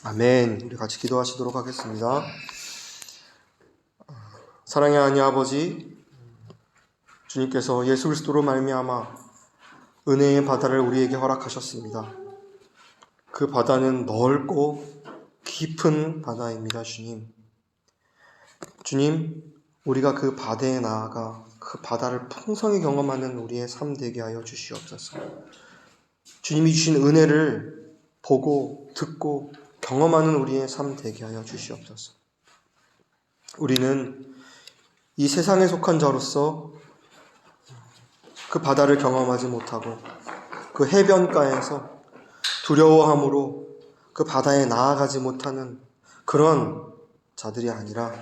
아멘. 우리 같이 기도하시도록 하겠습니다. 사랑의 하나님 아버지, 주님께서 예수 그리스도로 말미암아 은혜의 바다를 우리에게 허락하셨습니다. 그 바다는 넓고 깊은 바다입니다. 주님, 우리가 그 바다에 나아가 그 바다를 풍성히 경험하는 우리의 삶 되게 하여 주시옵소서. 주님이 주신 은혜를 보고 듣고 경험하는 우리의 삶 되게 하여 주시옵소서. 우리는 이 세상에 속한 자로서 그 바다를 경험하지 못하고 그 해변가에서 두려워함으로 그 바다에 나아가지 못하는 그런 자들이 아니라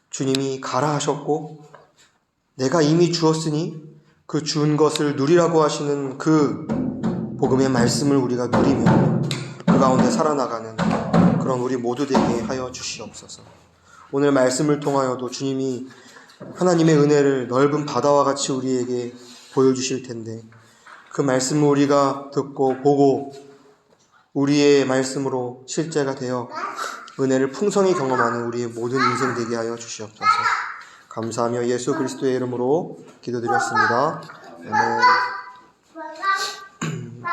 주님이 가라 하셨고 내가 이미 주었으니 그 준 것을 누리라고 하시는 그 복음의 말씀을 우리가 누리며 그 가운데 살아나가는 그런 우리 모두 되게 하여 주시옵소서. 오늘 말씀을 통하여도 주님이 하나님의 은혜를 넓은 바다와 같이 우리에게 보여주실 텐데 그 말씀을 우리가 듣고 보고 우리의 말씀으로 실제가 되어 은혜를 풍성히 경험하는 우리의 모든 인생 되게 하여 주시옵소서. 감사하며 예수 그리스도의 이름으로 기도드렸습니다.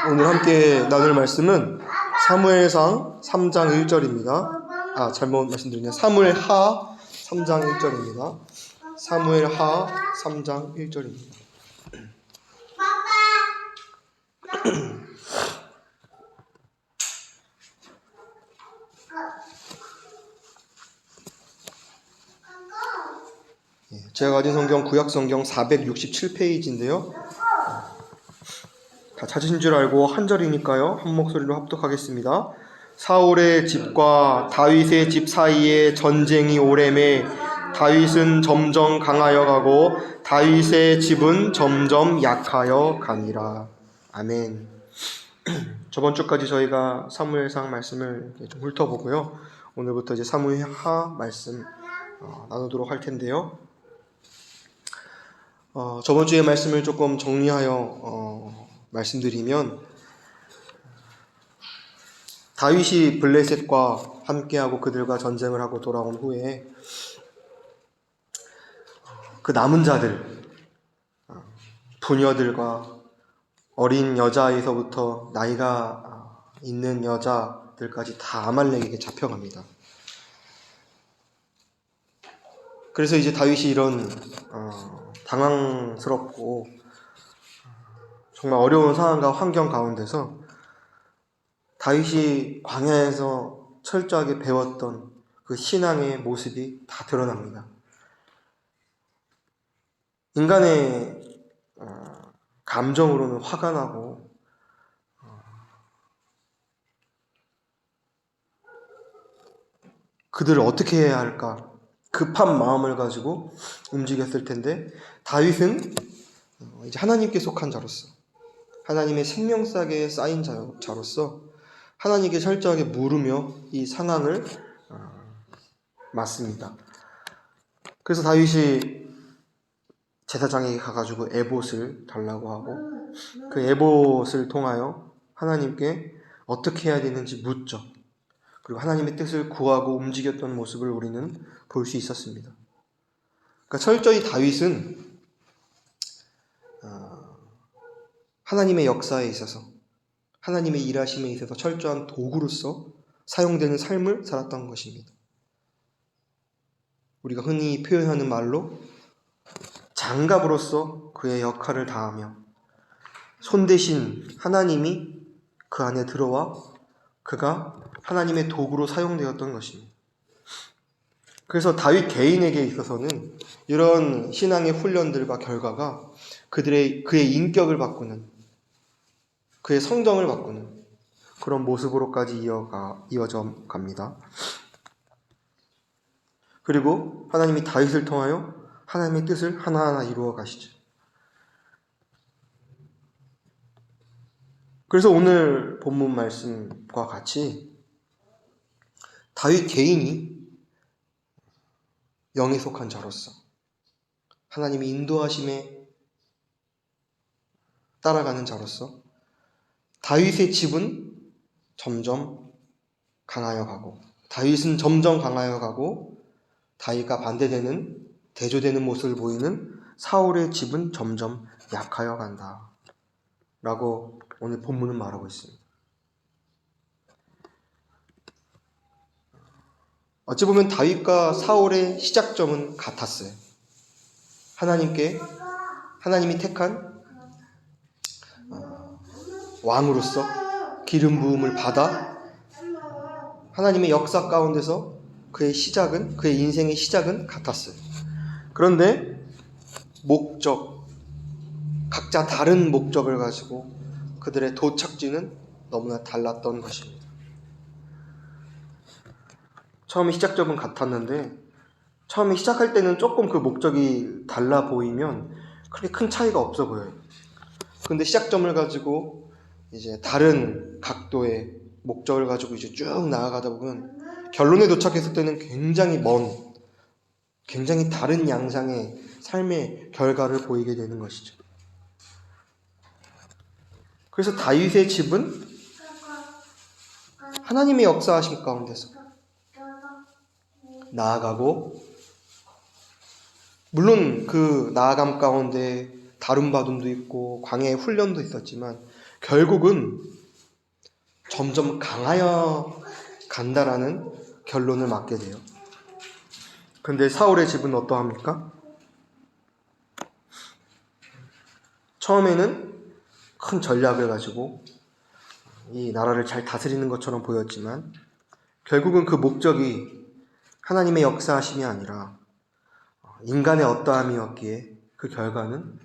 오늘 함께 나눌 말씀은 사무엘상 3장 1절입니다. 잘못 말씀드리네요. 사무엘하 3장 1절입니다. 사무엘하 3장 1절입니다. 제가 가진 성경 구약성경 467페이지인데요. 다 찾으신 줄 알고 한 절이니까요. 한 목소리로 합독하겠습니다. 사울의 집과 다윗의 집 사이에 전쟁이 오래매 다윗은 점점 강하여 가고 다윗의 집은 점점 약하여 가니라. 아멘. 저번 주까지 저희가 사무엘상 말씀을 좀 훑어보고요. 오늘부터 이제 사무엘하 말씀 나누도록 할 텐데요. 저번 주의 말씀을 조금 정리하여 말씀드리면 다윗이 블레셋과 함께하고 그들과 전쟁을 하고 돌아온 후에 그 남은 자들, 부녀들과 어린 여자에서부터 나이가 있는 여자들까지 다 아말렉에게 잡혀갑니다. 그래서 이제 다윗이 이런 당황스럽고 정말 어려운 상황과 환경 가운데서 다윗이 광야에서 철저하게 배웠던 그 신앙의 모습이 다 드러납니다. 인간의 감정으로는 화가 나고 그들을 어떻게 해야 할까 급한 마음을 가지고 움직였을 텐데 다윗은 이제 하나님께 속한 자로서 하나님의 생명사계에 쌓인 자로서 하나님께 철저하게 물으며 이 상황을 맞습니다. 그래서 다윗이 제사장에게 가가지고 에봇을 달라고 하고 그 에봇을 통하여 하나님께 어떻게 해야 되는지 묻죠. 그리고 하나님의 뜻을 구하고 움직였던 모습을 우리는 볼 수 있었습니다. 그러니까 철저히 다윗은 하나님의 역사에 있어서 하나님의 일하심에 있어서 철저한 도구로서 사용되는 삶을 살았던 것입니다. 우리가 흔히 표현하는 말로 장갑으로서 그의 역할을 다하며 손 대신 하나님이 그 안에 들어와 그가 하나님의 도구로 사용되었던 것입니다. 그래서 다윗 개인에게 있어서는 이런 신앙의 훈련들과 결과가 그의 인격을 바꾸는 그의 성정을 바꾸는 그런 모습으로까지 이어져 갑니다. 그리고 하나님이 다윗을 통하여 하나님의 뜻을 하나하나 이루어 가시죠. 그래서 오늘 본문 말씀과 같이 다윗 개인이 영에 속한 자로서 하나님의 인도하심에 따라가는 자로서 다윗의 집은 점점 강하여 가고, 다윗은 점점 강하여 가고, 다윗과 반대되는 대조되는 모습을 보이는 사울의 집은 점점 약하여 간다 라고 오늘 본문은 말하고 있습니다. 어찌 보면 다윗과 사울의 시작점은 같았어요. 하나님이 택한 왕으로서 기름 부음을 받아 하나님의 역사 가운데서 그의 인생의 시작은 같았어요. 그런데 각자 다른 목적을 가지고 그들의 도착지는 너무나 달랐던 것입니다. 처음에 시작점은 같았는데, 처음에 시작할 때는 조금 그 목적이 달라 보이면 그렇게 큰 차이가 없어 보여요. 그런데 시작점을 가지고 이제 다른 각도의 목적을 가지고 이제 쭉 나아가다 보면 결론에 도착했을 때는 굉장히 다른 양상의 삶의 결과를 보이게 되는 것이죠. 그래서 다윗의 집은 하나님의 역사하심 가운데서 나아가고, 물론 그 나아감 가운데 다름바둠도 있고 광야의 훈련도 있었지만 결국은 점점 강하여 간다라는 결론을 맞게 돼요. 근데 사울의 집은 어떠합니까? 처음에는 큰 전략을 가지고 이 나라를 잘 다스리는 것처럼 보였지만 결국은 그 목적이 하나님의 역사하심이 아니라 인간의 어떠함이었기에 그 결과는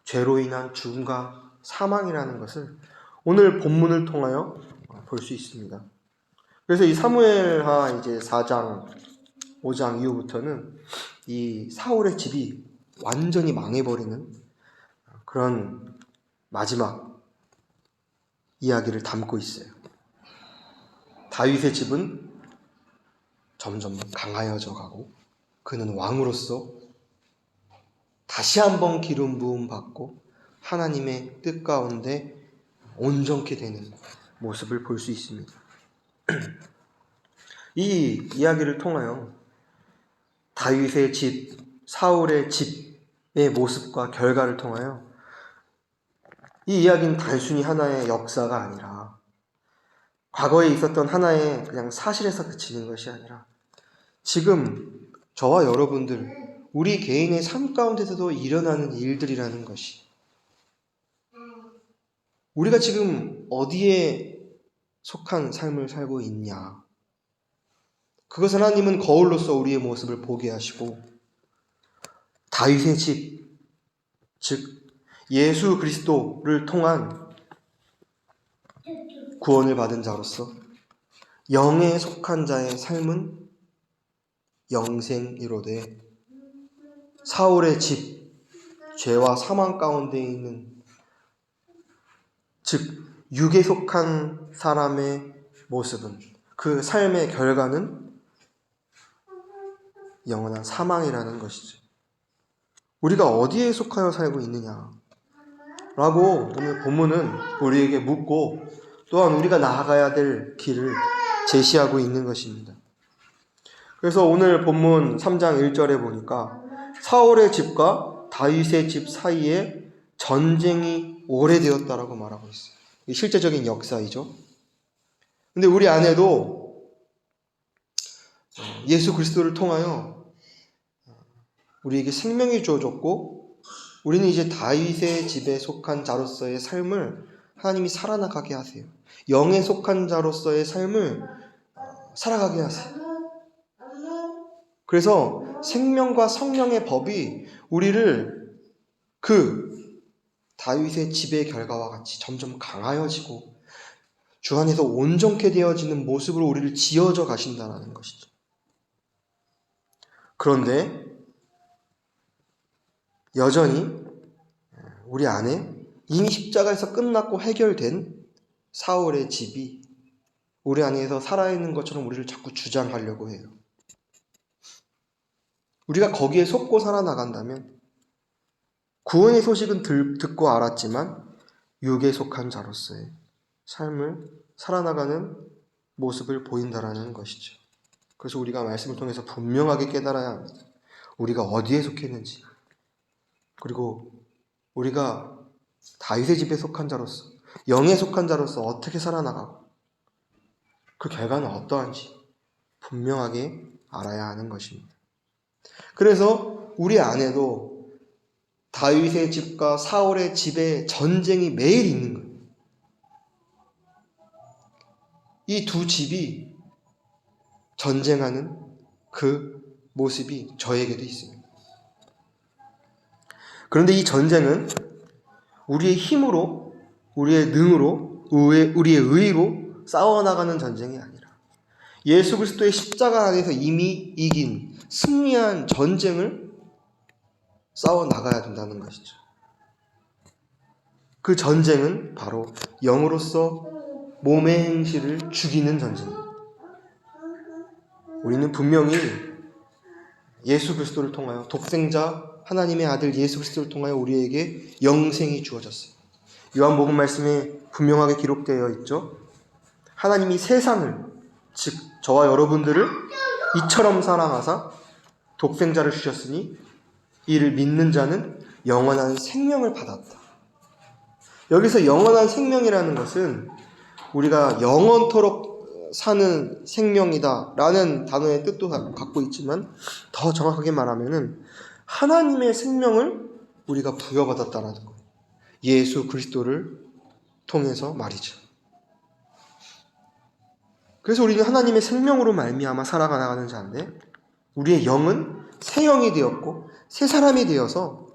죄로 인한 죽음과 사망이라는 것을 오늘 본문을 통하여 볼 수 있습니다. 그래서 이 사무엘하 이제 4장, 5장 이후부터는 이 사울의 집이 완전히 망해버리는 그런 마지막 이야기를 담고 있어요. 다윗의 집은 점점 강하여져 가고 그는 왕으로서 다시 한번 기름 부음 받고 하나님의 뜻 가운데 온전케 되는 모습을 볼 수 있습니다. 이 이야기를 통하여 다윗의 집, 사울의 집의 모습과 결과를 통하여 이 이야기는 단순히 하나의 역사가 아니라 과거에 있었던 하나의 그냥 사실에서 그치는 것이 아니라 지금 저와 여러분들, 우리 개인의 삶 가운데서도 일어나는 일들이라는 것이, 우리가 지금 어디에 속한 삶을 살고 있냐, 그것을 하나님은 거울로서 우리의 모습을 보게 하시고 다윗의 집, 즉 예수 그리스도를 통한 구원을 받은 자로서 영에 속한 자의 삶은 영생이로되 사울의 집, 죄와 사망 가운데 있는, 즉 육에 속한 사람의 모습은, 그 삶의 결과는 영원한 사망이라는 것이죠. 우리가 어디에 속하여 살고 있느냐 라고 오늘 본문은 우리에게 묻고 또한 우리가 나아가야 될 길을 제시하고 있는 것입니다. 그래서 오늘 본문 3장 1절에 보니까 사울의 집과 다윗의 집 사이에 전쟁이 오래되었다라고 말하고 있어요. 이게 실제적인 역사이죠. 근데 우리 안에도 예수 그리스도를 통하여 우리에게 생명이 주어졌고 우리는 이제 다윗의 집에 속한 자로서의 삶을 하나님이 살아나가게 하세요. 영에 속한 자로서의 삶을 살아가게 하세요. 그래서 생명과 성령의 법이 우리를 그 다윗의 집의 결과와 같이 점점 강하여지고 주 안에서 온전케 되어지는 모습으로 우리를 지어져 가신다는 것이죠. 그런데 여전히 우리 안에 이미 십자가에서 끝났고 해결된 사울의 집이 우리 안에서 살아있는 것처럼 우리를 자꾸 주장하려고 해요. 우리가 거기에 속고 살아나간다면 구원의 소식은 듣고 알았지만 육에 속한 자로서의 삶을 살아나가는 모습을 보인다라는 것이죠. 그래서 우리가 말씀을 통해서 분명하게 깨달아야 합니다. 우리가 어디에 속했는지, 그리고 우리가 다윗의 집에 속한 자로서, 영에 속한 자로서 어떻게 살아나가고 그 결과는 어떠한지 분명하게 알아야 하는 것입니다. 그래서 우리 안에도 다윗의 집과 사울의 집에 전쟁이 매일 있는 거예요. 이 두 집이 전쟁하는 그 모습이 저에게도 있습니다. 그런데 이 전쟁은 우리의 힘으로, 우리의 능으로, 우리의 의로 싸워나가는 전쟁이 아니라 예수 그리스도의 십자가 안에서 이미 이긴, 승리한 전쟁을 싸워나가야 된다는 것이죠. 그 전쟁은 바로 영으로서 몸의 행실을 죽이는 전쟁입니다. 우리는 분명히 예수 그리스도를 통하여, 독생자 하나님의 아들 예수 그리스도를 통하여 우리에게 영생이 주어졌어요. 요한복음 말씀에 분명하게 기록되어 있죠. 하나님이 세상을, 즉 저와 여러분들을 이처럼 사랑하사 독생자를 주셨으니 이를 믿는 자는 영원한 생명을 받았다. 여기서 영원한 생명이라는 것은 우리가 영원토록 사는 생명이다 라는 단어의 뜻도 갖고 있지만, 더 정확하게 말하면은 하나님의 생명을 우리가 부여받았다는 거예요. 예수 그리스도를 통해서 말이죠. 그래서 우리는 하나님의 생명으로 말미암아 살아가는 자인데, 우리의 영은 새 영이 되었고 새 사람이 되어서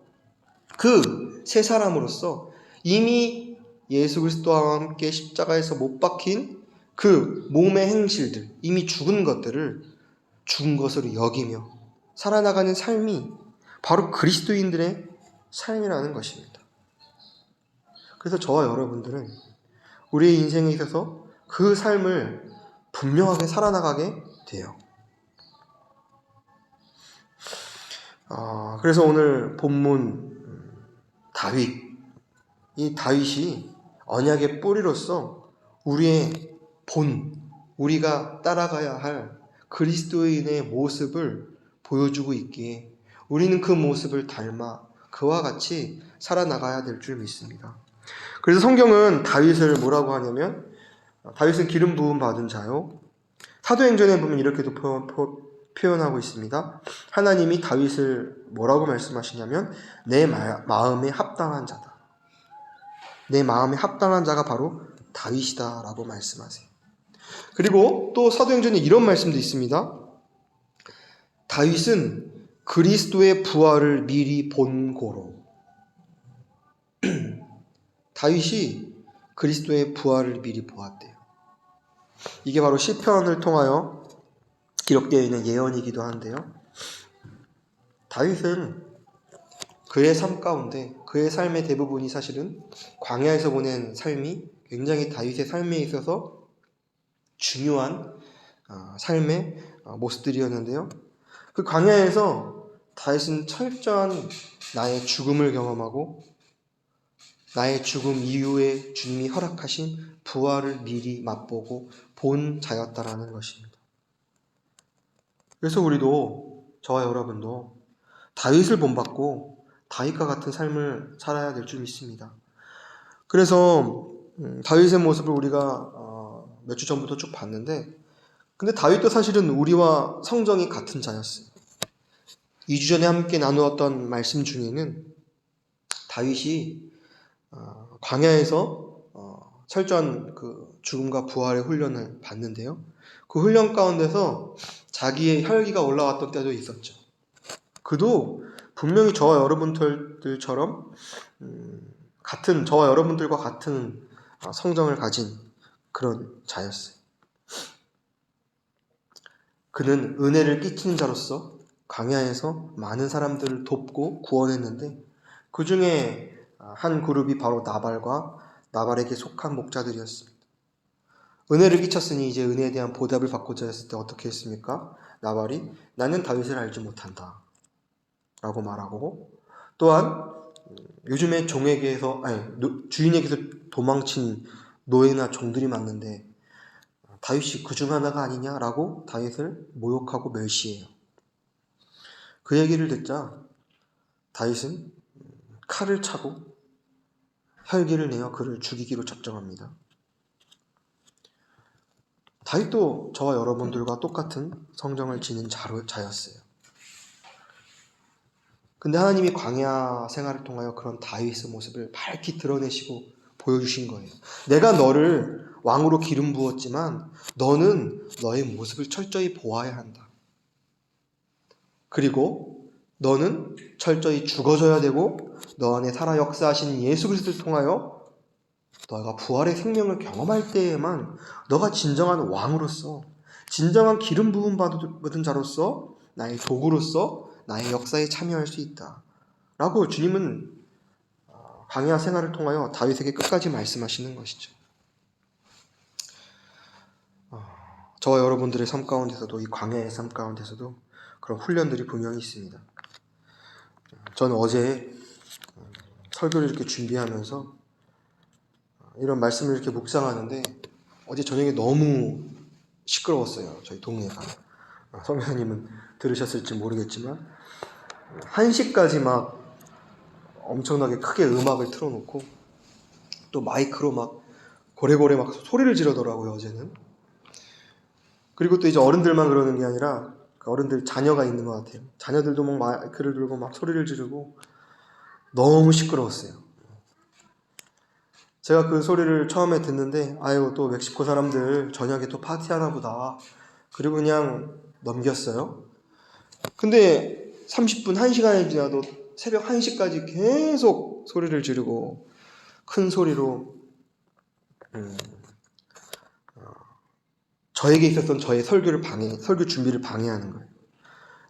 그 새 사람으로서 이미 예수 그리스도와 함께 십자가에서 못 박힌 그 몸의 행실들, 이미 죽은 것들을 죽은 것으로 여기며 살아나가는 삶이 바로 그리스도인들의 삶이라는 것입니다. 그래서 저와 여러분들은 우리의 인생에 있어서 그 삶을 분명하게 살아나가게 돼요. 그래서 오늘 본문 다윗, 이 다윗이 언약의 뿌리로서 우리의 우리가 따라가야 할 그리스도인의 모습을 보여주고 있기에 우리는 그 모습을 닮아 그와 같이 살아나가야 될 줄 믿습니다. 그래서 성경은 다윗을 뭐라고 하냐면, 다윗은 기름 부음 받은 자요. 사도행전에 보면 이렇게도 표현하고 있습니다. 하나님이 다윗을 뭐라고 말씀하시냐면, 내 마음에 합당한 자다. 내 마음에 합당한 자가 바로 다윗이다 라고 말씀하세요. 그리고 또 사도행전에 이런 말씀도 있습니다. 다윗은 그리스도의 부활을 미리 본 고로. 다윗이 그리스도의 부활을 미리 보았대요. 이게 바로 시편을 통하여 기록되어 있는 예언이기도 한데요. 다윗은 그의 삶 가운데, 그의 삶의 대부분이 사실은 광야에서 보낸 삶이 굉장히 다윗의 삶에 있어서 중요한 삶의 모습들이었는데요. 그 광야에서 다윗은 철저한 나의 죽음을 경험하고 나의 죽음 이후에 주님이 허락하신 부활을 미리 맛보고 본 자였다라는 것입니다. 그래서 우리도, 저와 여러분도 다윗을 본받고 다윗과 같은 삶을 살아야 될 줄 믿습니다. 그래서 다윗의 모습을 우리가 몇 주 전부터 쭉 봤는데, 근데 다윗도 사실은 우리와 성정이 같은 자였어요. 2주 전에 함께 나누었던 말씀 중에는 다윗이 광야에서 철저한 그 죽음과 부활의 훈련을 받는데요. 그 훈련 가운데서 자기의 혈기가 올라왔던 때도 있었죠. 그도 분명히 저와 여러분들처럼 저와 여러분들과 같은 성정을 가진 그런 자였어요. 그는 은혜를 끼치는 자로서 광야에서 많은 사람들을 돕고 구원했는데, 그 중에 한 그룹이 바로 나발에게 속한 목자들이었습니다. 은혜를 끼쳤으니 이제 은혜에 대한 보답을 받고자 했을 때 어떻게 했습니까? 나발이 나는 다윗을 알지 못한다 라고 말하고, 또한 요즘에 주인에게서 도망친 노예나 종들이 많는데 다윗이 그중 하나가 아니냐라고 다윗을 모욕하고 멸시해요. 그 얘기를 듣자 다윗은 칼을 차고 혈기를 내어 그를 죽이기로 작정합니다. 다윗도 저와 여러분들과 똑같은 성정을 지닌 자였어요. 근데 하나님이 광야 생활을 통하여 그런 다윗의 모습을 밝히 드러내시고 보여주신 거예요. 내가 너를 왕으로 기름 부었지만 너는 너의 모습을 철저히 보아야 한다. 그리고 너는 철저히 죽어져야 되고 너 안에 살아 역사하신 예수 그리스도를 통하여 너가 부활의 생명을 경험할 때에만 너가 진정한 왕으로서, 진정한 기름 부음 받은 자로서, 나의 도구로서 나의 역사에 참여할 수 있다 라고 주님은 광야 생활을 통하여 다윗에게 끝까지 말씀하시는 것이죠. 저와 여러분들의 삶 가운데서도, 이 광야의 삶 가운데서도 그런 훈련들이 분명히 있습니다. 저는 어제 설교를 이렇게 준비하면서 이런 말씀을 이렇게 묵상하는데 어제 저녁에 너무 시끄러웠어요. 저희 동네가. 성교사님은 들으셨을지 모르겠지만 1시까지 막 엄청나게 크게 음악을 틀어놓고 또 마이크로 막 고래고래 막 소리를 지르더라고요, 어제는. 그리고 또 이제 어른들만 그러는 게 아니라 그 어른들 자녀가 있는 것 같아요. 자녀들도 막 마이크를 들고 막 소리를 지르고 너무 시끄러웠어요. 제가 그 소리를 처음에 듣는데 아유 또 멕시코 사람들 저녁에 또 파티하나 보다. 그리고 그냥 넘겼어요. 근데 30분, 1시간이 지나도 새벽 1시까지 계속 소리를 지르고 큰 소리로 저에게 있었던 저의 설교 준비를 방해하는 거예요.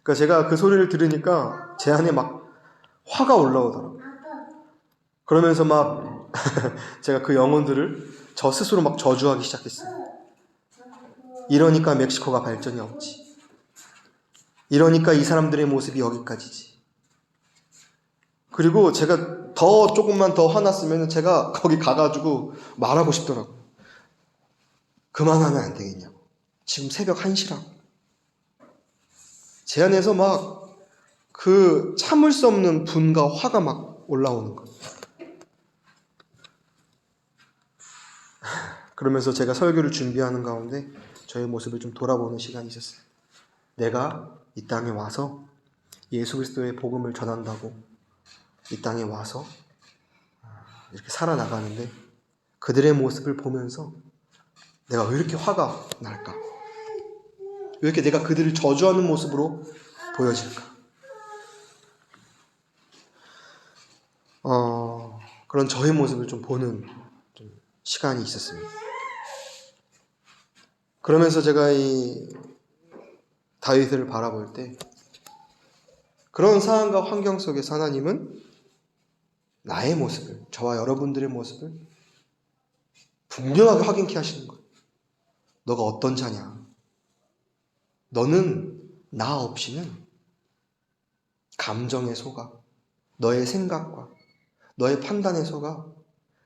그러니까 제가 그 소리를 들으니까 제 안에 막 화가 올라오더라고요. 그러면서 막 제가 그 영혼들을 저 스스로 막 저주하기 시작했어요. 이러니까 멕시코가 발전이 없지. 이러니까 이 사람들의 모습이 여기까지지. 그리고 제가 조금만 더 화났으면 제가 거기 가가지고 말하고 싶더라고요. 그만하면 안 되겠냐고. 지금 새벽 1시라고. 제 안에서 막 그 참을 수 없는 분과 화가 막 올라오는 거예요. 그러면서 제가 설교를 준비하는 가운데 저의 모습을 좀 돌아보는 시간이 있었어요. 내가 이 땅에 와서 예수 그리스도의 복음을 전한다고 이 땅에 와서 이렇게 살아나가는데 그들의 모습을 보면서 내가 왜 이렇게 화가 날까? 왜 이렇게 내가 그들을 저주하는 모습으로 보여질까? 그런 저의 모습을 좀 보는 시간이 있었습니다. 그러면서 제가 이 다윗을 바라볼 때 그런 상황과 환경 속에서 하나님은 나의 모습을, 저와 여러분들의 모습을 분명하게 확인케 하시는 거예요. 너가 어떤 자냐? 너는 나 없이는 감정에 속아, 너의 생각과 너의 판단에 속아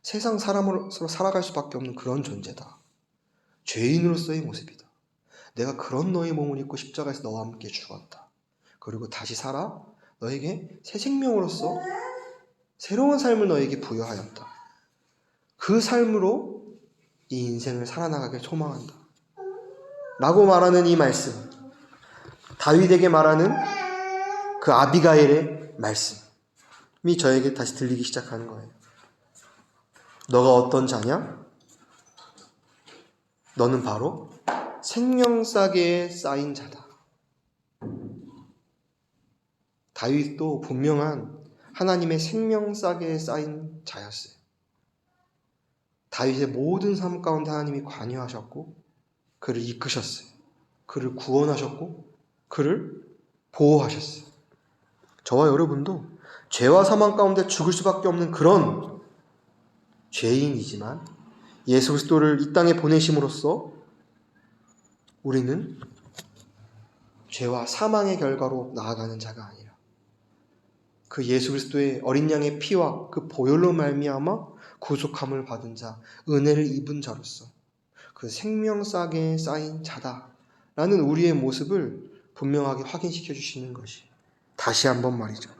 세상 사람으로서 살아갈 수밖에 없는 그런 존재다. 죄인으로서의 모습이다. 내가 그런 너의 몸을 입고 십자가에서 너와 함께 죽었다. 그리고 다시 살아 너에게 새 생명으로서 새로운 삶을 너에게 부여하였다. 그 삶으로 이 인생을 살아나가길 소망한다. 라고 말하는 이 말씀, 다윗에게 말하는 그 아비가일의 말씀이 저에게 다시 들리기 시작하는 거예요. 너가 어떤 자냐? 너는 바로 생명싸개에 쌓인 자다. 다윗도 분명한 하나님의 생명싸개에 쌓인 자였어요. 다윗의 모든 삶 가운데 하나님이 관여하셨고 그를 이끄셨어요. 그를 구원하셨고 그를 보호하셨어요. 저와 여러분도 죄와 사망 가운데 죽을 수밖에 없는 그런 죄인이지만 예수 그리스도를 이 땅에 보내심으로써 우리는 죄와 사망의 결과로 나아가는 자가 아니라 그 예수 그리스도의 어린 양의 피와 그 보혈로 말미암아 구속함을 받은 자, 은혜를 입은 자로서 그 생명싸게 쌓인 자다라는 우리의 모습을 분명하게 확인시켜 주시는 것이 다시 한번 말이죠.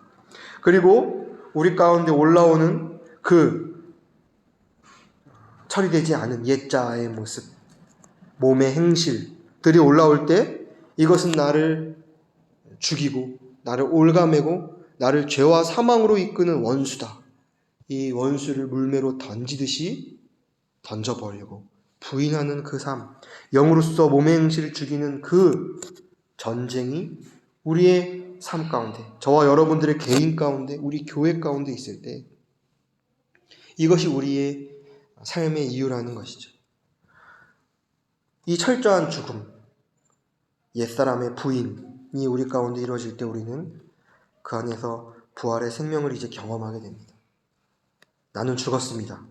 그리고 우리 가운데 올라오는 그 처리되지 않은 옛자의 모습, 몸의 행실들이 올라올 때 이것은 나를 죽이고 나를 올가매고 나를 죄와 사망으로 이끄는 원수다. 이 원수를 물매로 던지듯이 던져버리고 부인하는 그 삶, 영으로서 몸의 행실을 죽이는 그 전쟁이 우리의 삶 가운데, 저와 여러분들의 개인 가운데, 우리 교회 가운데 있을 때 이것이 우리의 삶의 이유라는 것이죠. 이 철저한 죽음, 옛사람의 부인이 우리 가운데 이루어질 때 우리는 그 안에서 부활의 생명을 이제 경험하게 됩니다. 나는 죽었습니다.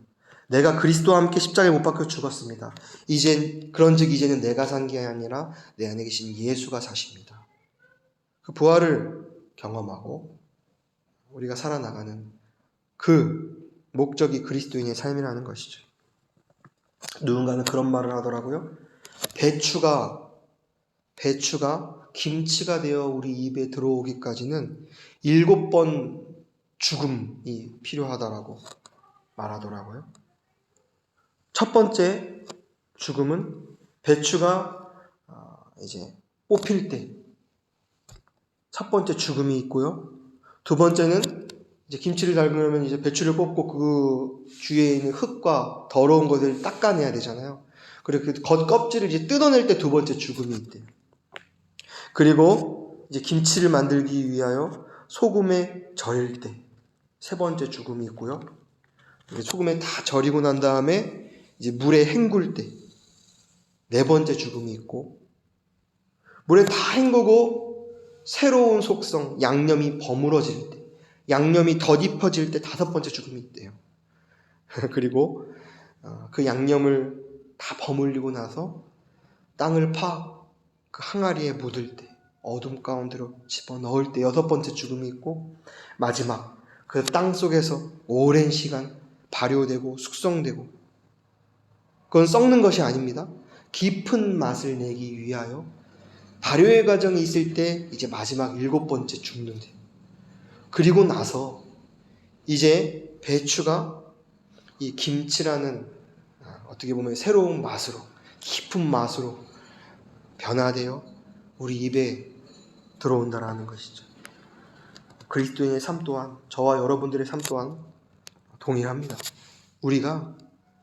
내가 그리스도와 함께 십자가에 못 박혀 죽었습니다. 그런즉 이제는 내가 산 게 아니라 내 안에 계신 예수가 사십니다. 그 부활을 경험하고 우리가 살아나가는 그 목적이 그리스도인의 삶이라는 것이죠. 누군가는 그런 말을 하더라고요. 배추가 김치가 되어 우리 입에 들어오기까지는 7번 죽음이 필요하다라고 말하더라고요. 첫 번째 죽음은 배추가 이제 뽑힐 때 첫 번째 죽음이 있고요. 두 번째는 이제 김치를 담그려면 이제 배추를 뽑고 그 주위에 있는 흙과 더러운 것을 닦아내야 되잖아요. 그리고 그 겉껍질을 이제 뜯어낼 때 두 번째 죽음이 있대요. 그리고 이제 김치를 만들기 위하여 소금에 절일 때 세 번째 죽음이 있고요. 소금에 다 절이고 난 다음에 이제 물에 헹굴 때 네 번째 죽음이 있고, 물에 다 헹구고 새로운 속성, 양념이 버무러질 때, 양념이 덧입혀질 때 다섯 번째 죽음이 있대요. 그리고 그 양념을 다 버무리고 나서 땅을 파 그 항아리에 묻을 때, 어둠 가운데로 집어넣을 때 여섯 번째 죽음이 있고, 마지막 그 땅 속에서 오랜 시간 발효되고 숙성되고, 그건 썩는 것이 아닙니다. 깊은 맛을 내기 위하여 발효의 과정이 있을 때 이제 마지막 7번째 죽는데, 그리고 나서 이제 배추가 이 김치라는 어떻게 보면 새로운 맛으로, 깊은 맛으로 변화되어 우리 입에 들어온다라는 것이죠. 그리스도인의 삶 또한, 저와 여러분들의 삶 또한 동일합니다. 우리가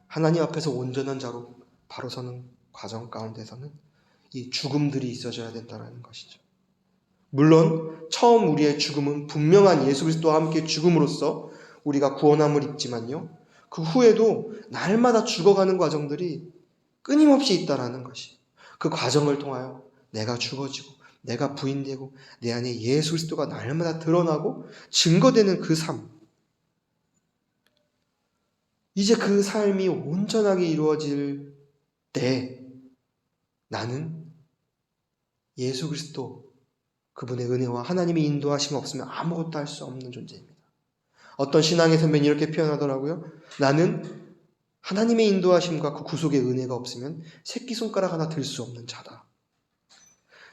하나님 앞에서 온전한 자로 바로 서는 과정 가운데서는 이 죽음들이 있어져야 된다는 것이죠. 물론 처음 우리의 죽음은 분명한 예수 그리스도와 함께 죽음으로써 우리가 구원함을 입지만요, 그 후에도 날마다 죽어가는 과정들이 끊임없이 있다라는 것이, 그 과정을 통하여 내가 죽어지고 내가 부인되고 내 안에 예수 그리스도가 날마다 드러나고 증거되는 그 삶, 이제 그 삶이 온전하게 이루어질 때 나는 예수 그리스도, 그분의 은혜와 하나님의 인도하심 없으면 아무것도 할 수 없는 존재입니다. 어떤 신앙의 선배는 이렇게 표현하더라고요. 나는 하나님의 인도하심과 그 구속의 은혜가 없으면 새끼손가락 하나 들 수 없는 자다.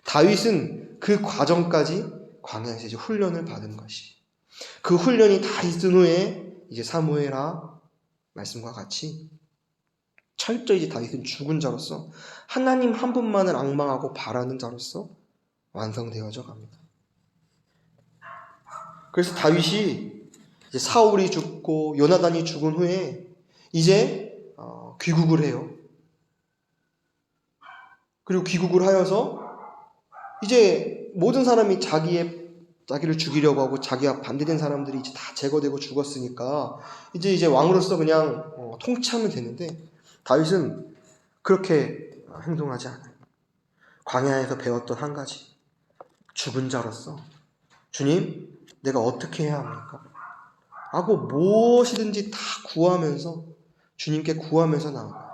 다윗은 그 과정까지 광야에서 이제 훈련을 받은 것이, 그 훈련이 다 있은 후에 이제 사무엘하 말씀과 같이 철저히 이제 다윗은 죽은 자로서 하나님 한 분만을 앙망하고 바라는 자로서 완성되어져 갑니다. 그래서 다윗이 이제 사울이 죽고 요나단이 죽은 후에 이제 귀국을 해요. 그리고 귀국을 하여서 이제 모든 사람이 자기를 죽이려고 하고 자기와 반대된 사람들이 이제 다 제거되고 죽었으니까 이제 왕으로서 그냥 통치하면 되는데, 다윗은 그렇게 행동하지 않아요. 광야에서 배웠던 한 가지, 죽은 자로서 주님, 내가 어떻게 해야 합니까? 하고 무엇이든지 다 구하면서, 주님께 구하면서 나와요.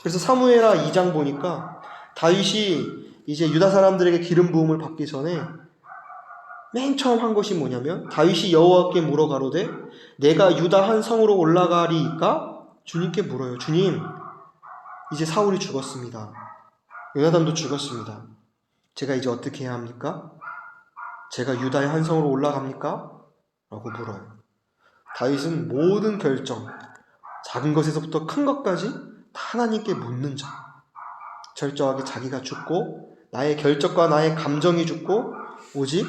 그래서 사무엘하 2장 보니까 다윗이 이제 유다 사람들에게 기름 부음을 받기 전에 맨 처음 한 것이 뭐냐면, 다윗이 여호와께 물어 가로되 내가 유다 한 성으로 올라가리이까? 주님께 물어요. 주님, 이제 사울이 죽었습니다. 요나단도 죽었습니다. 제가 이제 어떻게 해야 합니까? 제가 유다의 한 성으로 올라갑니까? 라고 물어요. 다윗은 모든 결정, 작은 것에서부터 큰 것까지 다 하나님께 묻는 자. 철저하게 자기가 죽고 나의 결정과 나의 감정이 죽고 오직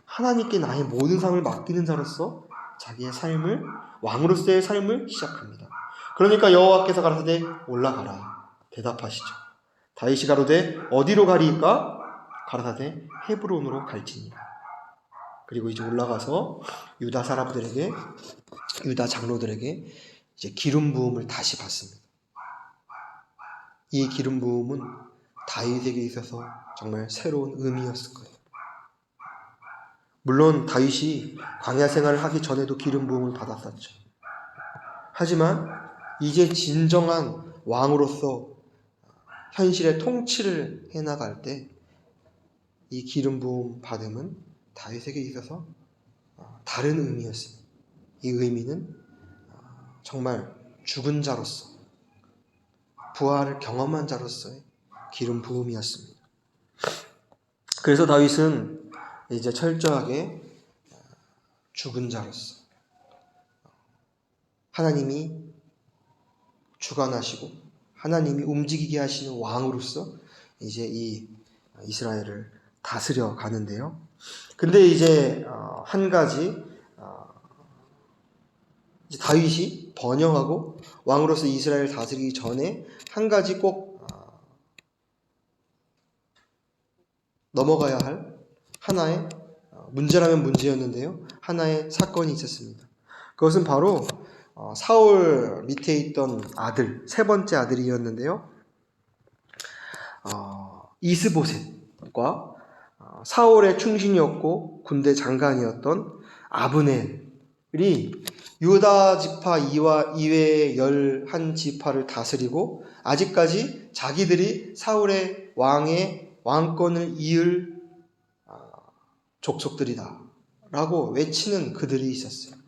하나님께 나의 모든 삶을 맡기는 자로서 자기의 삶을, 왕으로서의 삶을 시작합니다. 그러니까 여호와께서 가라사대 올라가라 대답하시죠. 다윗이 가로되 어디로 가리이까? 가라사대 헤브론으로 갈지니라. 그리고 이제 올라가서 유다 사람들에게, 유다 장로들에게 이제 기름 부음을 다시 받습니다. 이 기름 부음은 다윗에게 있어서 정말 새로운 의미였을 거예요. 물론 다윗이 광야 생활을 하기 전에도 기름 부음을 받았었죠. 하지만 이제 진정한 왕으로서 현실의 통치를 해나갈 때 이 기름 부음 받음은 다윗에게 있어서 다른 의미였습니다. 이 의미는 정말 죽은 자로서, 부활을 경험한 자로서의 기름 부음이었습니다. 그래서 다윗은 이제 철저하게 죽은 자로서 하나님이 주관하시고 하나님이 움직이게 하시는 왕으로서 이제 이 이스라엘을 다스려 가는데요. 근데 이제 한 가지 이제 다윗이 번영하고 왕으로서 이스라엘을 다스리기 전에 한 가지 꼭 넘어가야 할 하나의 문제라면 문제였는데요. 하나의 사건이 있었습니다. 그것은 바로 사울 밑에 있던 아들, 세 번째 아들이었는데요. 이스보셋과 사울의 충신이었고 군대 장관이었던 아브넬이 유다 지파 이외의 11지파를 다스리고 아직까지 자기들이 사울의 왕권을 이을 족속들이다 라고 외치는 그들이 있었어요.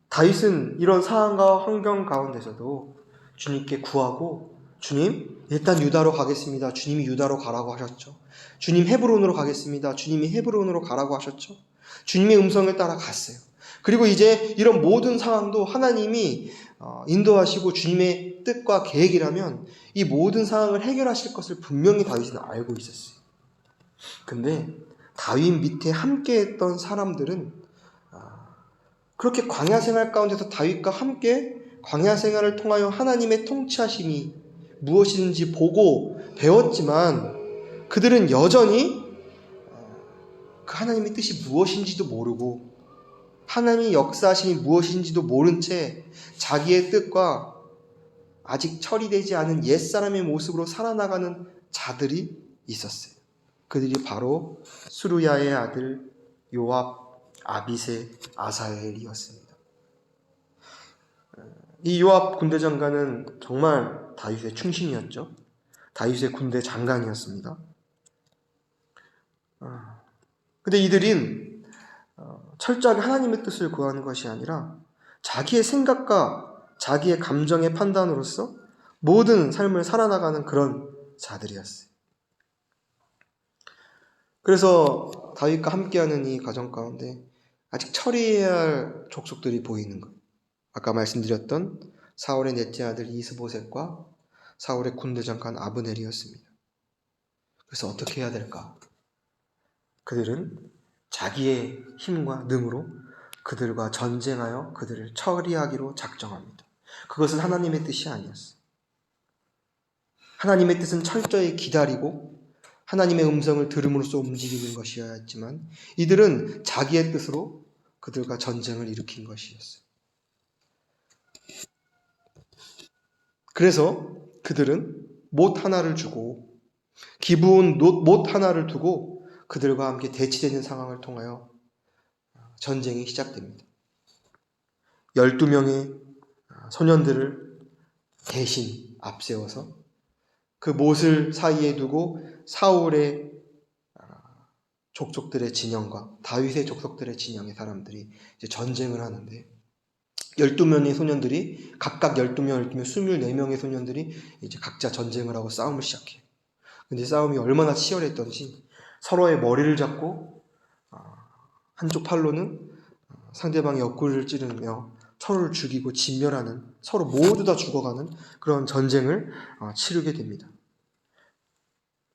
다윗은 이런 상황과 환경 가운데서도 주님께 구하고, 주님, 일단 유다로 가겠습니다. 주님이 유다로 가라고 하셨죠. 주님, 헤브론으로 가겠습니다. 주님이 헤브론으로 가라고 하셨죠. 주님의 음성을 따라 갔어요. 그리고 이제 이런 모든 상황도 하나님이 인도하시고 주님의 뜻과 계획이라면 이 모든 상황을 해결하실 것을 분명히 다윗은 알고 있었어요. 근데 다윗 밑에 함께했던 사람들은 그렇게 광야 생활 가운데서 다윗과 함께 광야 생활을 통하여 하나님의 통치하심이 무엇인지 보고 배웠지만 그들은 여전히 그 하나님의 뜻이 무엇인지도 모르고 하나님의 역사하심이 무엇인지도 모른 채 자기의 뜻과 아직 처리되지 않은 옛사람의 모습으로 살아나가는 자들이 있었어요. 그들이 바로 수루야의 아들 요압, 아비새, 아사엘이었습니다. 이 요압 군대 장관은 정말 다윗의 충신이었죠. 다윗의 군대 장관이었습니다. 근데 이들은 철저하게 하나님의 뜻을 구하는 것이 아니라 자기의 생각과 자기의 감정의 판단으로서 모든 삶을 살아나가는 그런 자들이었어요. 그래서 다윗과 함께하는 이 과정 가운데 아직 처리해야 할 족속들이 보이는 것. 아까 말씀드렸던 사울의 넷째 아들 이스보셋과 사울의 군대 장관 아브넬이었습니다. 그래서 어떻게 해야 될까? 그들은 자기의 힘과 능으로 그들과 전쟁하여 그들을 처리하기로 작정합니다. 그것은 하나님의 뜻이 아니었어요. 하나님의 뜻은 철저히 기다리고 하나님의 음성을 들음으로써 움직이는 것이어야 했지만 이들은 자기의 뜻으로 그들과 전쟁을 일으킨 것이었어요. 그래서 그들은 못 하나를 주고 기부온 못 하나를 두고 그들과 함께 대치되는 상황을 통하여 전쟁이 시작됩니다. 12명의 소년들을 대신 앞세워서 그 못을 사이에 두고 사울의 족속들의 진영과 다윗의 족속들의 진영의 사람들이 이제 전쟁을 하는데 12명의 소년들이 각각 12명, 24명의 소년들이 이제 각자 전쟁을 하고 싸움을 시작해요. 근데 싸움이 얼마나 치열했던지 서로의 머리를 잡고 한쪽 팔로는 상대방의 옆구리를 찌르며 서로를 죽이고 진멸하는, 서로 모두 다 죽어가는 그런 전쟁을 치르게 됩니다.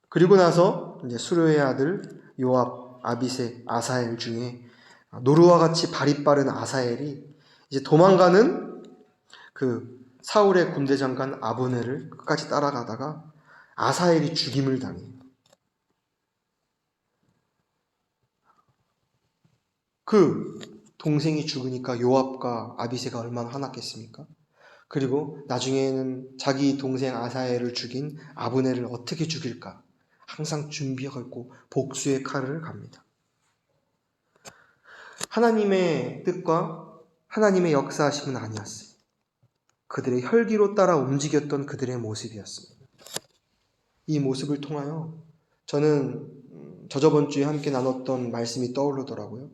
그리고 나서 이제 수르의 아들 요압, 아비새, 아사엘 중에 노루와 같이 발이 빠른 아사엘이 이제 도망가는 그 사울의 군대 장관 아브넬을 끝까지 따라가다가 아사엘이 죽임을 당해요. 그 동생이 죽으니까 요압과 아비새가 얼마나 화났겠습니까? 그리고 나중에는 자기 동생 아사엘을 죽인 아브넬을 어떻게 죽일까? 항상 준비하고 복수의 칼을 갑니다. 하나님의 뜻과 하나님의 역사하심은 아니었어요. 그들의 혈기로 따라 움직였던 그들의 모습이었습니다. 이 모습을 통하여 저는 저저번 주에 함께 나눴던 말씀이 떠오르더라고요.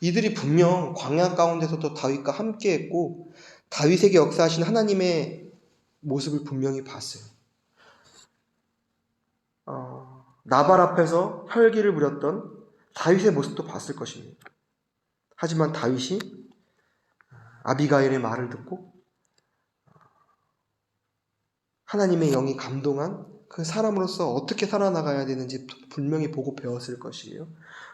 이들이 분명 광야 가운데서도 다윗과 함께했고 다윗에게 역사하신 하나님의 모습을 분명히 봤어요. 나발 앞에서 혈기를 부렸던 다윗의 모습도 봤을 것입니다. 하지만 다윗이 아비가일의 말을 듣고 하나님의 영이 감동한 그 사람으로서 어떻게 살아나가야 되는지 분명히 보고 배웠을 것이에요.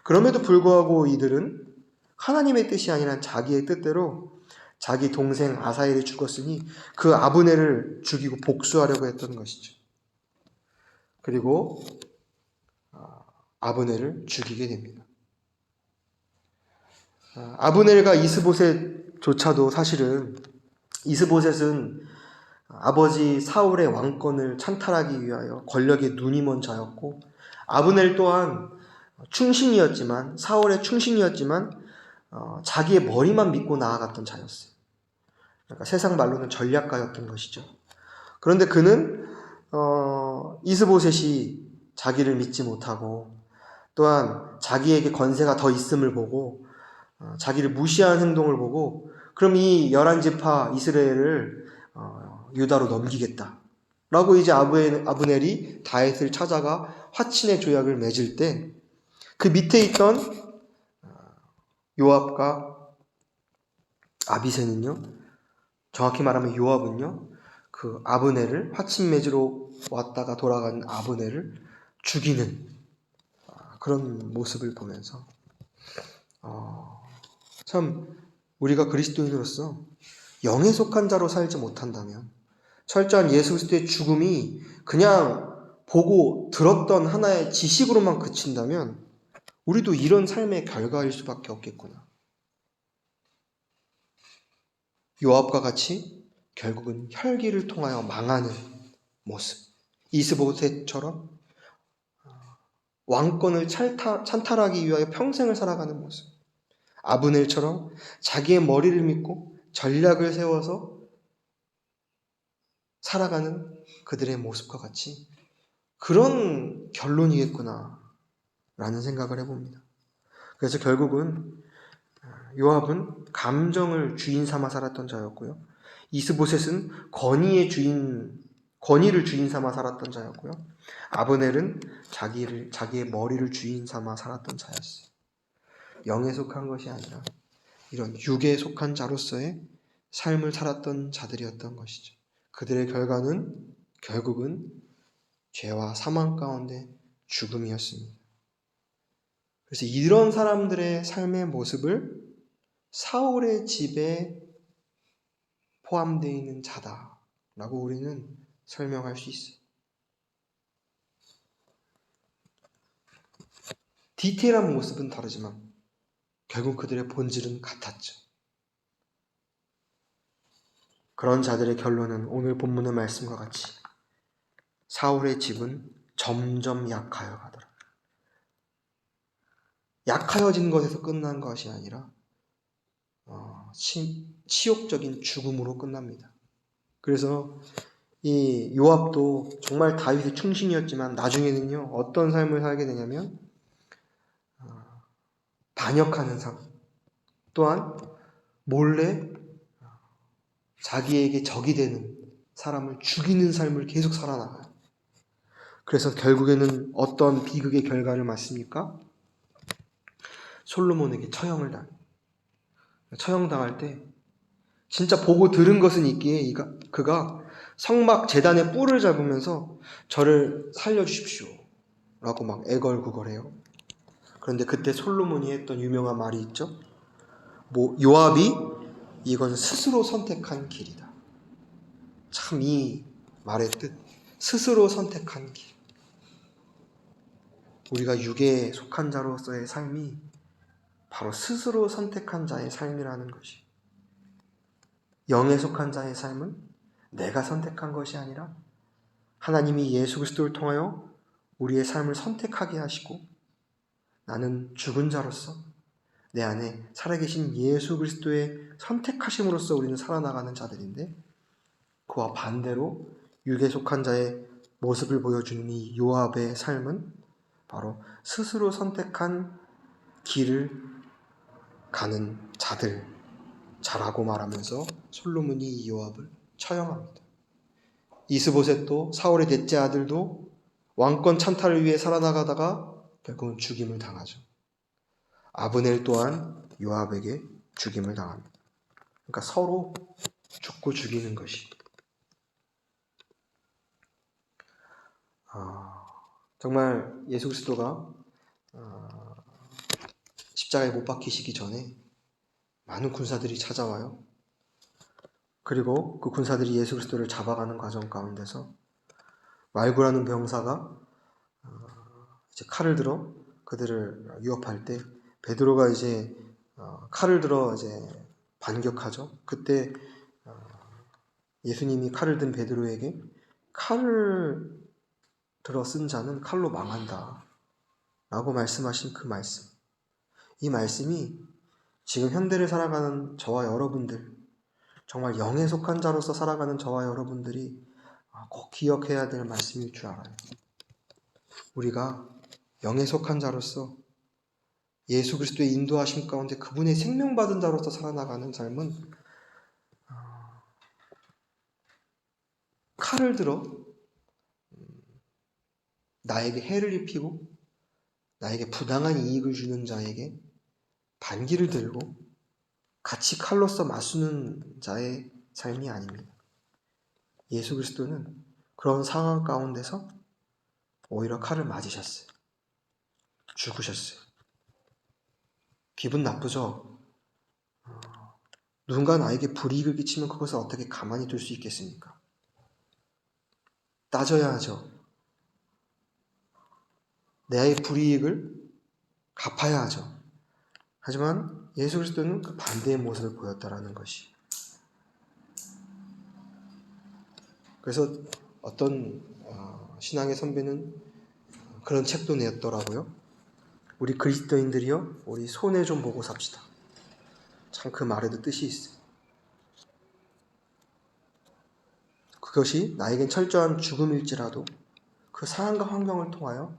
그럼에도 불구하고 이들은 하나님의 뜻이 아니라 자기의 뜻대로 자기 동생 아사엘이 죽었으니 그 아브넬을 죽이고 복수하려고 했던 것이죠. 그리고 아브넬을 죽이게 됩니다. 아브넬과 이스보셋조차도 사실은 이스보셋은 아버지 사울의 왕권을 찬탈하기 위하여 권력에 눈이 먼 자였고 아브넬 또한 충신이었지만 사울의 충신이었지만 자기의 머리만 믿고 나아갔던 자였어요. 그러니까 세상 말로는 전략가였던 것이죠. 그런데 그는 이스보셋이 자기를 믿지 못하고 또한 자기에게 권세가 더 있음을 보고 자기를 무시하는 행동을 보고 그럼 이 11지파 이스라엘을 유다로 넘기겠다 라고 이제 아브넬이 다윗을 찾아가 화친의 조약을 맺을 때 그 밑에 있던 요압과 아비새는요, 정확히 말하면 요압은요, 그 아브넬을 화친 맺으러 왔다가 돌아간 아브넬을 죽이는 그런 모습을 보면서 참 우리가 그리스도인으로서 영에 속한 자로 살지 못한다면 철저한 예수 그리스도의 죽음이 그냥 보고 들었던 하나의 지식으로만 그친다면 우리도 이런 삶의 결과일 수밖에 없겠구나. 요압과 같이 결국은 혈기를 통하여 망하는 모습. 이스보셋처럼 왕권을 찬탈하기 위하여 평생을 살아가는 모습. 아브넬처럼 자기의 머리를 믿고 전략을 세워서 살아가는 그들의 모습과 같이 그런 결론이겠구나 라는 생각을 해봅니다. 그래서 결국은 요압은 감정을 주인 삼아 살았던 자였고요. 이스보셋은 권위를 주인 삼아 살았던 자였고요. 아브넬은 자기의 머리를 주인 삼아 살았던 자였어요. 영에 속한 것이 아니라 이런 육에 속한 자로서의 삶을 살았던 자들이었던 것이죠. 그들의 결과는 결국은 죄와 사망 가운데 죽음이었습니다. 그래서 이런 사람들의 삶의 모습을 사울의 집에 포함되어 있는 자다라고 우리는 설명할 수 있어요. 디테일한 모습은 다르지만 결국 그들의 본질은 같았죠. 그런 자들의 결론은 오늘 본문의 말씀과 같이 사울의 집은 점점 약하여 가더라. 약하여진 것에서 끝난 것이 아니라 치욕적인 죽음으로 끝납니다. 그래서 이 요압도 정말 다윗의 충신이었지만 나중에는요 어떤 삶을 살게 되냐면 반역하는 삶, 또한 몰래 자기에게 적이 되는 사람을 죽이는 삶을 계속 살아나가요. 그래서 결국에는 어떤 비극의 결과를 맞습니까? 솔로몬에게 처형당할 때 진짜 보고 들은 것은 있기에 그가 성막 제단의 뿔을 잡으면서 저를 살려주십시오 라고 막 애걸구걸해요. 그런데 그때 솔로몬이 했던 유명한 말이 있죠. 요압이 이건 스스로 선택한 길이다. 참 이 말의 뜻, 스스로 선택한 길. 우리가 육에 속한 자로서의 삶이 바로 스스로 선택한 자의 삶이라는 것이, 영에 속한 자의 삶은 내가 선택한 것이 아니라 하나님이 예수 그리스도를 통하여 우리의 삶을 선택하게 하시고, 나는 죽은 자로서 내 안에 살아계신 예수 그리스도의 선택하심으로써 우리는 살아나가는 자들인데, 그와 반대로 육에 속한 자의 모습을 보여주는 이 요압의 삶은 바로 스스로 선택한 길을 가는 자라고 말하면서 솔로몬이 이 요압을 처형합니다. 이스보셋도 사울의 넷째 아들도 왕권 찬탈을 위해 살아나가다가 결국은 죽임을 당하죠. 아브넬 또한 요압에게 죽임을 당합니다. 그러니까 서로 죽고 죽이는 것이, 정말 예수 그리스도가 십자가에 못 박히시기 전에 많은 군사들이 찾아와요. 그리고 그 군사들이 예수 그리스도를 잡아가는 과정 가운데서 말구라는 병사가 이제 칼을 들어 그들을 위협할 때 베드로가 이제 칼을 들어 이제 반격하죠. 그때 예수님이 칼을 든 베드로에게 칼을 들어 쓴 자는 칼로 망한다 라고 말씀하신 그 말씀, 이 말씀이 지금 현대를 살아가는 저와 여러분들, 정말 영에 속한 자로서 살아가는 저와 여러분들이 꼭 기억해야 될 말씀일 줄 알아요. 우리가 영에 속한 자로서 예수 그리스도의 인도하심 가운데 그분의 생명받은 자로서 살아나가는 삶은 칼을 들어 나에게 해를 입히고 나에게 부당한 이익을 주는 자에게 반기를 들고 같이 칼로서 맞서는 자의 삶이 아닙니다. 예수 그리스도는 그런 상황 가운데서 오히려 칼을 맞으셨어요. 죽으셨어요. 기분 나쁘죠? 누군가 나에게 불이익을 끼치면 그것을 어떻게 가만히 둘 수 있겠습니까? 따져야 하죠. 내 불이익을 갚아야 하죠. 하지만 예수 그리스도는 그 반대의 모습을 보였다라는 것이. 그래서 어떤 신앙의 선배는 그런 책도 내었더라고요. 우리 그리스도인들이요, 우리 손해 좀 보고 삽시다. 참 그 말에도 뜻이 있어요. 그것이 나에겐 철저한 죽음일지라도 그 상황과 환경을 통하여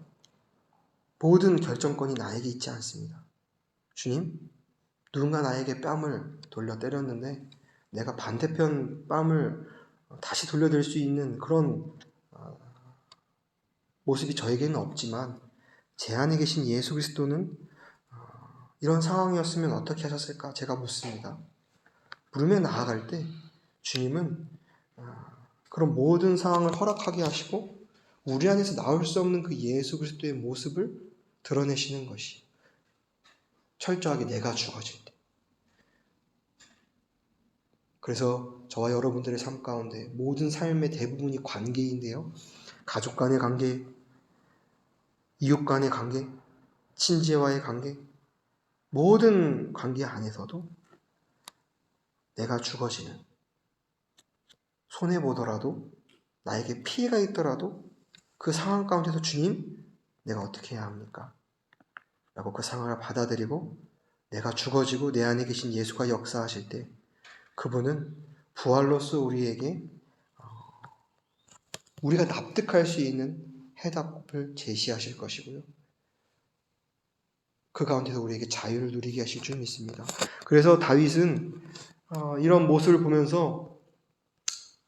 모든 결정권이 나에게 있지 않습니다. 주님, 누군가 나에게 뺨을 돌려 때렸는데 내가 반대편 뺨을 다시 돌려댈 수 있는 그런 모습이 저에게는 없지만 제 안에 계신 예수 그리스도는 이런 상황이었으면 어떻게 하셨을까? 제가 묻습니다. 물음에 나아갈 때 주님은 그런 모든 상황을 허락하게 하시고 우리 안에서 나올 수 없는 그 예수 그리스도의 모습을 드러내시는 것이, 철저하게 내가 죽어질 때. 그래서 저와 여러분들의 삶 가운데 모든 삶의 대부분이 관계인데요. 가족 간의 관계, 이웃 간의 관계, 친지와의 관계, 모든 관계 안에서도 내가 죽어지는, 손해보더라도 나에게 피해가 있더라도 그 상황 가운데서 주님, 내가 어떻게 해야 합니까? 라고 그 상황을 받아들이고 내가 죽어지고 내 안에 계신 예수가 역사하실 때 그분은 부활로서 우리에게 우리가 납득할 수 있는 해답을 제시하실 것이고요. 그 가운데서 우리에게 자유를 누리게 하실 줄 믿습니다. 그래서 다윗은 이런 모습을 보면서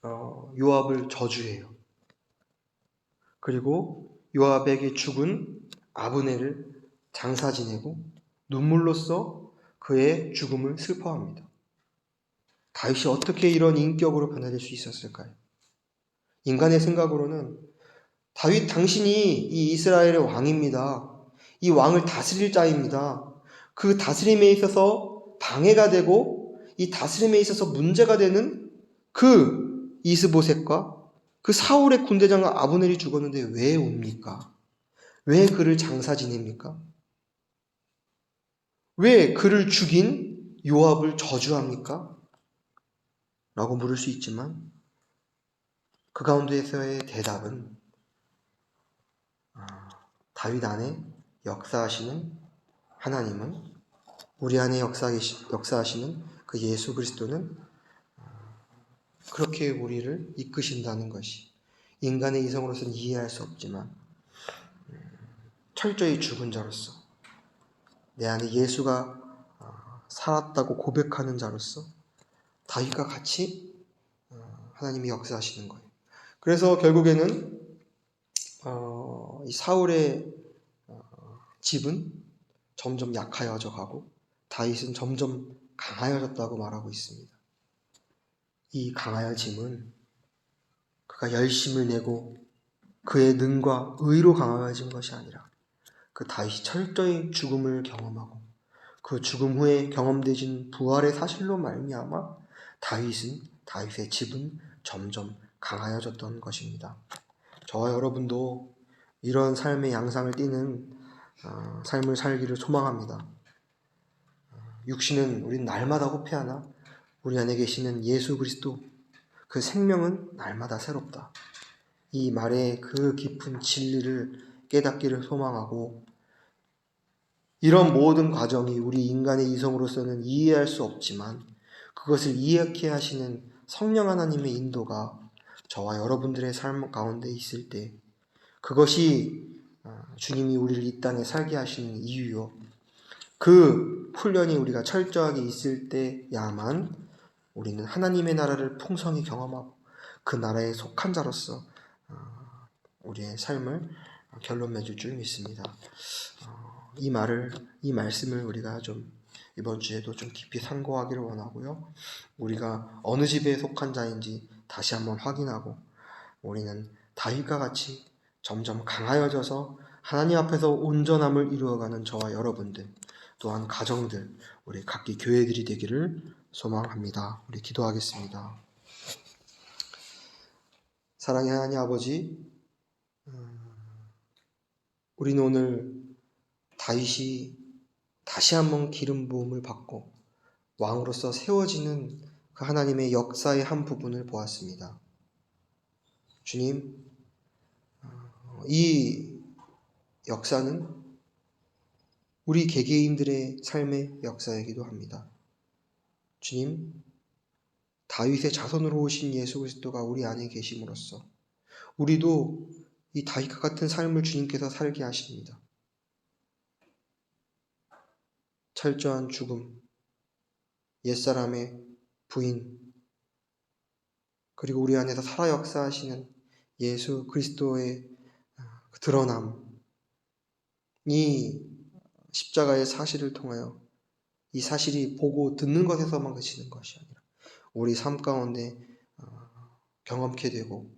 요압을 저주해요. 그리고 요압에게 죽은 아브넬을 장사 지내고 눈물로써 그의 죽음을 슬퍼합니다. 다윗이 어떻게 이런 인격으로 변화될 수 있었을까요? 인간의 생각으로는 다윗 당신이 이 이스라엘의 왕입니다. 이 왕을 다스릴 자입니다. 그 다스림에 있어서 방해가 되고 이 다스림에 있어서 문제가 되는 그 이스보셋과 그 사울의 군대장 아브넬이 죽었는데 왜 옵니까? 왜 그를 장사 지냅니까? 왜 그를 죽인 요압을 저주합니까? 라고 물을 수 있지만 그 가운데에서의 대답은 다윗 안에 역사하시는 하나님은, 우리 안에 역사하시는 그 예수 그리스도는 그렇게 우리를 이끄신다는 것이 인간의 이성으로서는 이해할 수 없지만 철저히 죽은 자로서 내 안에 예수가 살았다고 고백하는 자로서 다윗과 같이 하나님이 역사하시는 거예요. 그래서 결국에는 이 사울의 집은 점점 약하여져 가고 다윗은 점점 강하여졌다고 말하고 있습니다. 이 강하여짐은 그가 열심을 내고 그의 능과 의로 강하여진 것이 아니라 그 다윗이 철저히 죽음을 경험하고 그 죽음 후에 경험되진 부활의 사실로 말미암아 다윗의 집은 점점 강하여졌던 것입니다. 저와 여러분도 이런 삶의 양상을 띠는 삶을 살기를 소망합니다. 육신은 우린 날마다 호패하나 우리 안에 계시는 예수 그리스도 그 생명은 날마다 새롭다. 이 말의 그 깊은 진리를 깨닫기를 소망하고 이런 모든 과정이 우리 인간의 이성으로서는 이해할 수 없지만 그것을 이해케 하시는 성령 하나님의 인도가 저와 여러분들의 삶 가운데 있을 때 그것이 주님이 우리를 이 땅에 살게 하시는 이유요. 그 훈련이 우리가 철저하게 있을 때야만 우리는 하나님의 나라를 풍성히 경험하고 그 나라에 속한 자로서 우리의 삶을 결론 맺을 줄 믿습니다. 이 말씀을 우리가 좀 이번 주에도 좀 깊이 상고하기를 원하고요. 우리가 어느 집에 속한 자인지 다시 한번 확인하고 우리는 다윗과 같이 점점 강하여져서 하나님 앞에서 온전함을 이루어가는 저와 여러분들 또한 가정들 우리 각기 교회들이 되기를 소망합니다. 우리 기도하겠습니다. 사랑의 하나님 아버지, 우리는 오늘 다윗이 다시 한번 기름 부음을 받고 왕으로서 세워지는 그 하나님의 역사의 한 부분을 보았습니다. 주님, 이 역사는 우리 개개인들의 삶의 역사이기도 합니다. 주님, 다윗의 자손으로 오신 예수 그리스도가 우리 안에 계심으로써 우리도 이 다윗과 같은 삶을 주님께서 살게 하십니다. 철저한 죽음, 옛사람의 부인, 그리고 우리 안에서 살아 역사하시는 예수 그리스도의 드러남, 이 십자가의 사실을 통하여 이 사실이 보고 듣는 것에서만 그치는 것이 아니라 우리 삶 가운데 경험케 되고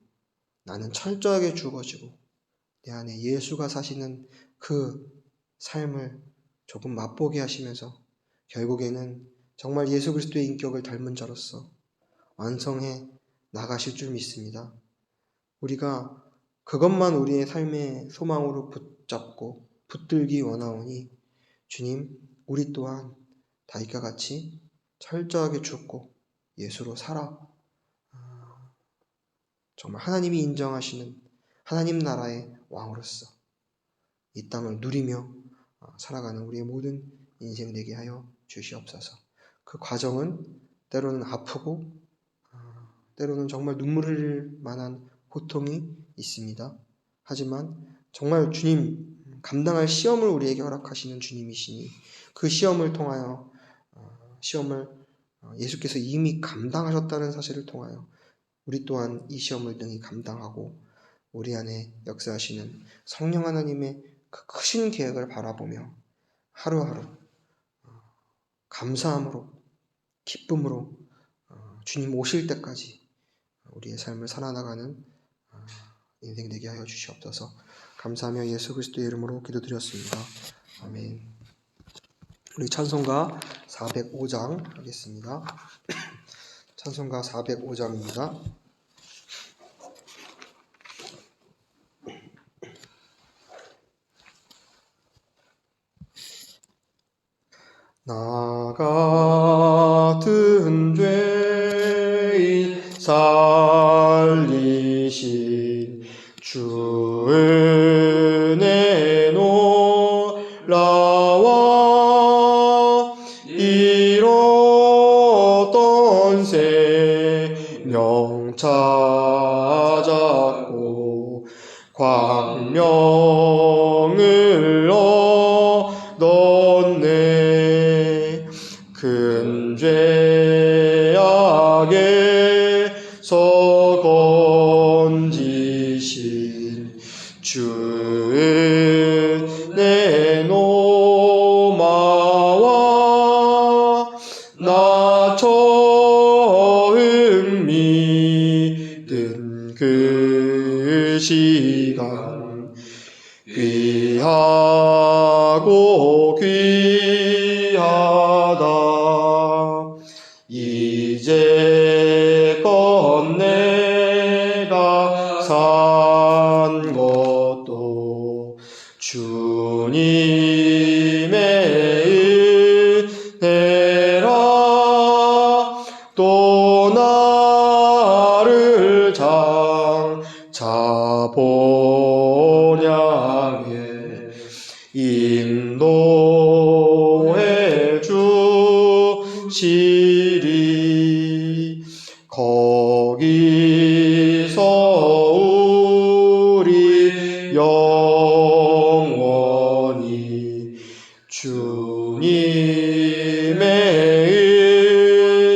나는 철저하게 죽어지고 내 안에 예수가 사시는 그 삶을 조금 맛보게 하시면서 결국에는 정말 예수 그리스도의 인격을 닮은 자로서 완성해 나가실 줄 믿습니다. 우리가 그것만 우리의 삶의 소망으로 붙잡고 붙들기 원하오니 주님, 우리 또한 다윗과 같이 철저하게 죽고 예수로 살아 정말 하나님이 인정하시는 하나님 나라의 왕으로서 이 땅을 누리며 살아가는 우리의 모든 인생 되게 하여 주시옵소서. 그 과정은 때로는 아프고 때로는 정말 눈물 흘릴 만한 고통이 있습니다. 하지만 정말 주님 감당할 시험을 우리에게 허락하시는 주님이시니 그 시험을 통하여 시험을 예수께서 이미 감당하셨다는 사실을 통하여 우리 또한 이 시험을 능히 감당하고 우리 안에 역사하시는 성령 하나님의 그 크신 계획을 바라보며 하루하루 감사함으로 기쁨으로 주님 오실 때까지 우리의 삶을 살아나가는 인생 되게 하여 주시옵소서. 감사하며 예수 그리스도의 이름으로 기도드렸습니다. 아멘. 우리 찬송가 405장 하겠습니다. 찬송가 405장입니다. 나 같은 죄인 살리신 주 은혜 놀라워 잃었던 생명 찾았고 광명을 얻었네. 큰 죄악에서 건지신 주 은혜 노마와 나 처음 믿은 그 시간 귀하고 귀하다. 이제껏 내가 산 것도 주님의 은혜라. 또 나를 장차 본향에 인도해 주시리. 거기서 우리 영원히 주님의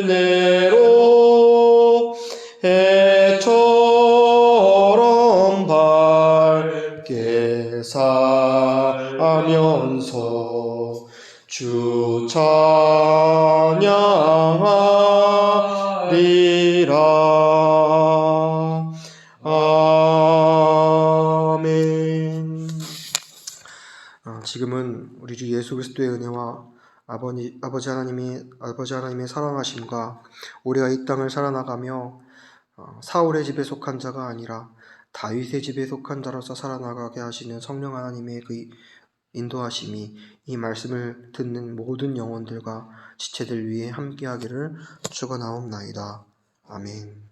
은혜로 해처럼 밝게 살면서 주 찬양하리라. 아멘. 지금은 우리 주 예수 그리스도의 은혜와 아버지 하나님의 사랑하심과 우리가 이 땅을 살아나가며 사울의 집에 속한 자가 아니라 다윗의 집에 속한 자로서 살아나가게 하시는 성령 하나님의 그 인도하심이 이 말씀을 듣는 모든 영혼들과 지체들 위에 함께하기를 축원하옵나이다. 아멘.